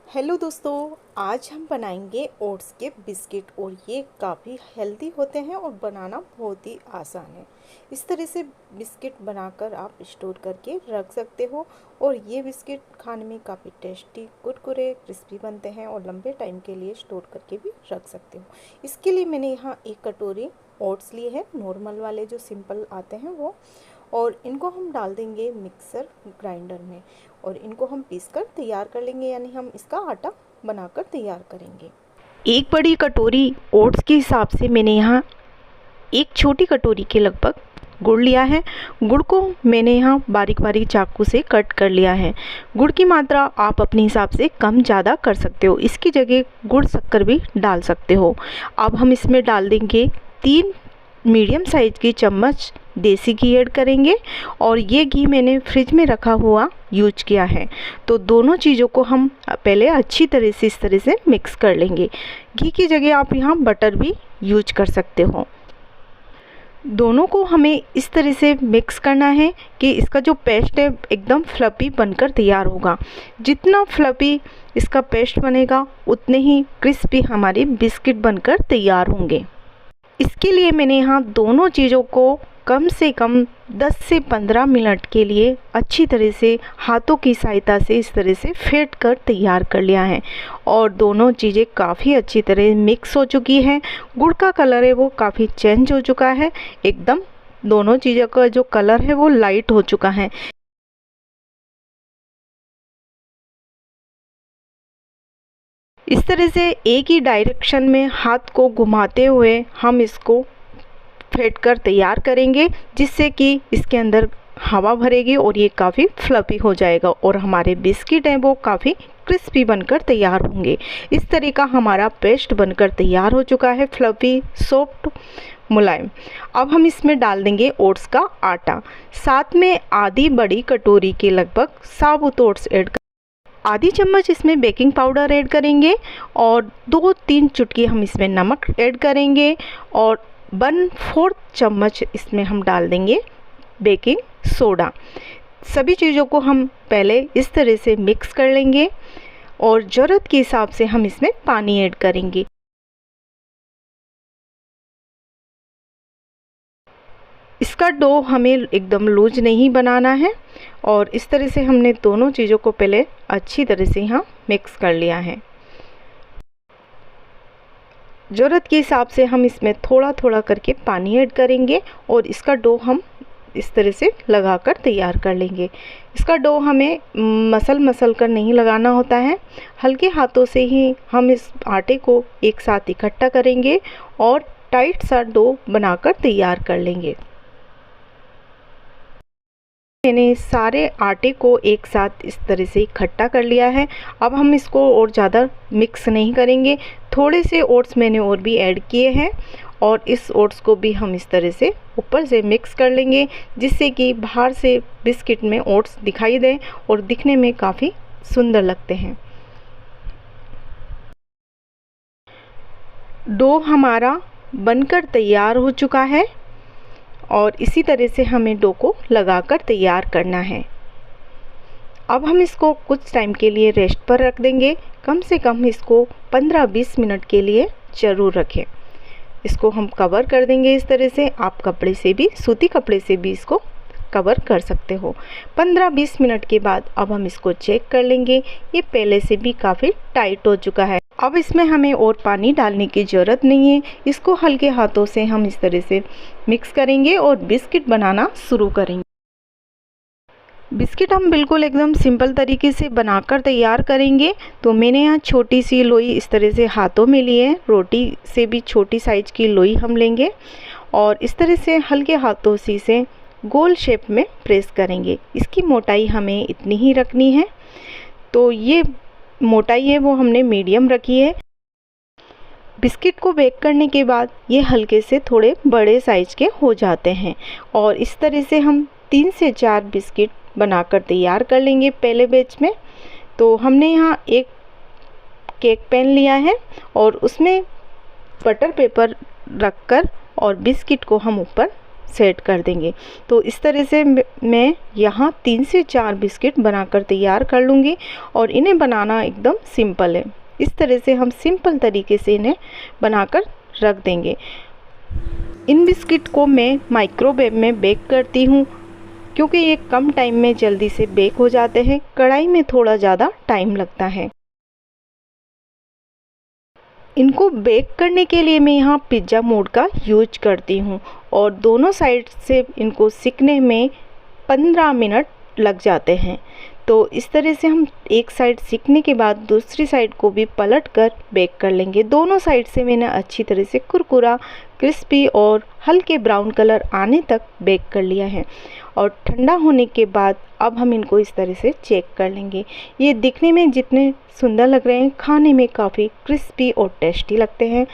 Hello दोस्तों, आज हम बनाएंगे ओट्स के बिस्किट और ये काफ़ी हेल्दी होते हैं और बनाना बहुत ही आसान है। इस तरह से बिस्किट बनाकर आप स्टोर करके रख सकते हो और ये बिस्किट खाने में काफ़ी टेस्टी, कुरकुरे, क्रिस्पी बनते हैं और लंबे टाइम के लिए स्टोर करके भी रख सकते हो। इसके लिए मैंने यहाँ एक कटोरी ओट्स लिए हैं, नॉर्मल वाले जो सिंपल आते हैं वो, और इनको हम डाल देंगे मिक्सर ग्राइंडर में और इनको हम पीस कर तैयार कर लेंगे, यानी हम इसका आटा बनाकर तैयार करेंगे। एक बड़ी कटोरी ओट्स के हिसाब से मैंने यहाँ एक छोटी कटोरी के लगभग गुड़ लिया है। गुड़ को मैंने यहाँ बारीक बारीक चाकू से कट कर लिया है। गुड़ की मात्रा आप अपने हिसाब से कम ज़्यादा कर सकते हो, इसकी जगह गुड़ शक्कर भी डाल सकते हो। अब हम इसमें डाल देंगे 3 मीडियम साइज़ की चम्मच देसी घी ऐड करेंगे और ये घी मैंने फ्रिज में रखा हुआ यूज किया है। तो दोनों चीज़ों को हम पहले अच्छी तरह से इस तरह से मिक्स कर लेंगे। घी की जगह आप यहाँ बटर भी यूज कर सकते हो। दोनों को हमें इस तरह से मिक्स करना है कि इसका जो पेस्ट है एकदम फ्लफी बनकर तैयार होगा। जितना फ्लफी इसका पेस्ट बनेगा उतने ही क्रिस्पी हमारे बिस्किट बनकर तैयार होंगे। इसके लिए मैंने यहाँ दोनों चीज़ों को कम से कम 10 से 15 मिनट के लिए अच्छी तरह से हाथों की सहायता से इस तरह से फेंट कर तैयार कर लिया है और दोनों चीज़ें काफ़ी अच्छी तरह मिक्स हो चुकी हैं। गुड़ का कलर है वो काफ़ी चेंज हो चुका है, एकदम दोनों चीज़ों का जो कलर है वो लाइट हो चुका है। इस तरह से एक ही डायरेक्शन में हाथ को घुमाते हुए हम इसको फेंट कर तैयार करेंगे, जिससे कि इसके अंदर हवा भरेगी और ये काफ़ी फ्लफी हो जाएगा और हमारे बिस्किट हैं वो काफ़ी क्रिस्पी बनकर तैयार होंगे। इस तरह का हमारा पेस्ट बनकर तैयार हो चुका है, फ्लफी, सॉफ्ट, मुलायम। अब हम इसमें डाल देंगे ओट्स का आटा। साथ में आधी बड़ी कटोरी के लगभग साबुत ओट्स ऐड, आधी चम्मच इसमें बेकिंग पाउडर ऐड करेंगे और 2-3 चुटकी हम इसमें नमक ऐड करेंगे और 1/4 चम्मच इसमें हम डाल देंगे बेकिंग सोडा। सभी चीज़ों को हम पहले इस तरह से मिक्स कर लेंगे और ज़रूरत के हिसाब से हम इसमें पानी ऐड करेंगे। इसका डो हमें एकदम लूज नहीं बनाना है और इस तरह से हमने दोनों चीज़ों को पहले अच्छी तरह से यहाँ मिक्स कर लिया है। ज़रूरत के हिसाब से हम इसमें थोड़ा थोड़ा करके पानी ऐड करेंगे और इसका डो हम इस तरह से लगाकर तैयार कर लेंगे। इसका डो हमें मसल कर नहीं लगाना होता है, हल्के हाथों से ही हम इस आटे को एक साथ इकट्ठा करेंगे और टाइट सा डो बनाकर तैयार कर लेंगे। मैंने सारे आटे को एक साथ इस तरह से इकट्ठा कर लिया है। अब हम इसको और ज़्यादा मिक्स नहीं करेंगे, थोड़े से ओट्स मैंने और भी ऐड किए हैं और इस ओट्स को भी हम इस तरह से ऊपर से मिक्स कर लेंगे, जिससे कि बाहर से बिस्किट में ओट्स दिखाई दें और दिखने में काफ़ी सुंदर लगते हैं। डो हमारा बनकर तैयार हो चुका है और इसी तरह से हमें डो को लगाकर तैयार करना है। अब हम इसको कुछ टाइम के लिए रेस्ट पर रख देंगे, कम से कम इसको 15-20 मिनट के लिए ज़रूर रखें। इसको हम कवर कर देंगे इस तरह से, आप कपड़े से भी, सूती कपड़े से भी इसको कवर कर सकते हो। 15-20 मिनट के बाद अब हम इसको चेक कर लेंगे, ये पहले से भी काफ़ी टाइट हो चुका है। अब इसमें हमें और पानी डालने की ज़रूरत नहीं है, इसको हल्के हाथों से हम इस तरह से मिक्स करेंगे और बिस्किट बनाना शुरू करेंगे। बिस्किट हम बिल्कुल एकदम सिंपल तरीके से बनाकर तैयार करेंगे। तो मैंने यहाँ छोटी सी लोई इस तरह से हाथों में ली है, रोटी से भी छोटी साइज की लोई हम लेंगे और इस तरह से हल्के हाथों से इसे गोल शेप में प्रेस करेंगे। इसकी मोटाई हमें इतनी ही रखनी है, तो ये मोटाई है वो हमने मीडियम रखी है। बिस्किट को बेक करने के बाद ये हल्के से थोड़े बड़े साइज के हो जाते हैं और इस तरह से हम 3 से 4 बिस्किट बनाकर तैयार कर लेंगे पहले बैच में। तो हमने यहाँ एक केक पैन लिया है और उसमें बटर पेपर रखकर और बिस्किट को हम ऊपर सेट कर देंगे। तो इस तरह से मैं यहाँ 3 से 4 बिस्किट बनाकर तैयार कर लूँगी और इन्हें बनाना एकदम सिंपल है। इस तरह से हम सिंपल तरीके से इन्हें बनाकर रख देंगे। इन बिस्किट को मैं माइक्रोवेव में बेक करती हूँ क्योंकि ये कम टाइम में जल्दी से बेक हो जाते हैं। कढ़ाई में थोड़ा ज़्यादा टाइम लगता है। इनको बेक करने के लिए मैं यहाँ पिज़्ज़ा मोड का यूज करती हूँ और दोनों साइड से इनको सिकने में 15 मिनट लग जाते हैं। तो इस तरह से हम एक साइड सिकने के बाद दूसरी साइड को भी पलट कर बेक कर लेंगे। दोनों साइड से मैंने अच्छी तरह से कुरकुरा, क्रिस्पी और हल्के ब्राउन कलर आने तक बेक कर लिया है और ठंडा होने के बाद अब हम इनको इस तरह से चेक कर लेंगे। ये दिखने में जितने सुंदर लग रहे हैं, खाने में काफ़ी क्रिस्पी और टेस्टी लगते हैं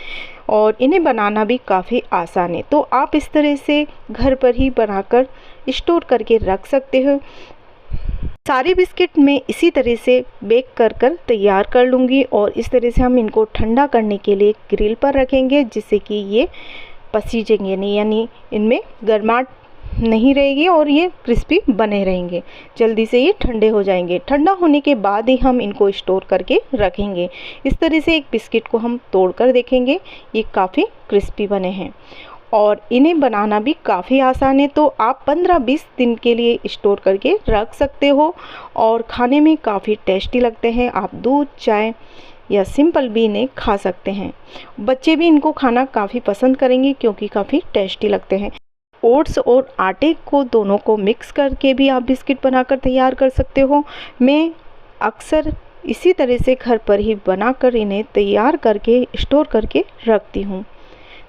और इन्हें बनाना भी काफ़ी आसान है। तो आप इस तरह से घर पर ही बनाकर स्टोर करके रख सकते हो। सारे बिस्किट मैं इसी तरह से बेक कर तैयार कर लूँगी और इस तरह से हम इनको ठंडा करने के लिए ग्रिल पर रखेंगे जिससे कि ये पसीजेंगे नहीं, यानी इनमें गर्माहट नहीं रहेगी और ये क्रिस्पी बने रहेंगे। जल्दी से ये ठंडे हो जाएंगे। ठंडा होने के बाद ही हम इनको स्टोर करके रखेंगे। इस तरह से एक बिस्किट को हम तोड़कर देखेंगे, ये काफ़ी क्रिस्पी बने हैं और इन्हें बनाना भी काफ़ी आसान है। तो आप 15-20 दिन के लिए स्टोर करके रख सकते हो और खाने में काफ़ी टेस्टी लगते हैं। आप दूध, चाय या सिंपल भी इन्हें खा सकते हैं। बच्चे भी इनको खाना काफ़ी पसंद करेंगे क्योंकि काफ़ी टेस्टी लगते हैं। ओट्स और आटे को दोनों को मिक्स करके भी आप बिस्किट बनाकर तैयार कर सकते हो। मैं अक्सर इसी तरह से घर पर ही बनाकर इन्हें तैयार करके स्टोर करके रखती हूँ।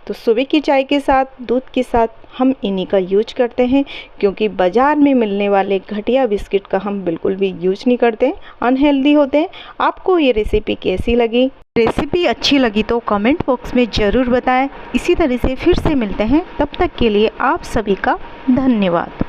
तो सुबह की चाय के साथ, दूध के साथ हम इन्हीं का यूज करते हैं क्योंकि बाज़ार में मिलने वाले घटिया बिस्किट का हम बिल्कुल भी यूज नहीं करते, अनहेल्दी होते हैं। आपको ये रेसिपी कैसी लगी? रेसिपी अच्छी लगी तो कमेंट बॉक्स में ज़रूर बताएं। इसी तरह से फिर से मिलते हैं, तब तक के लिए आप सभी का धन्यवाद।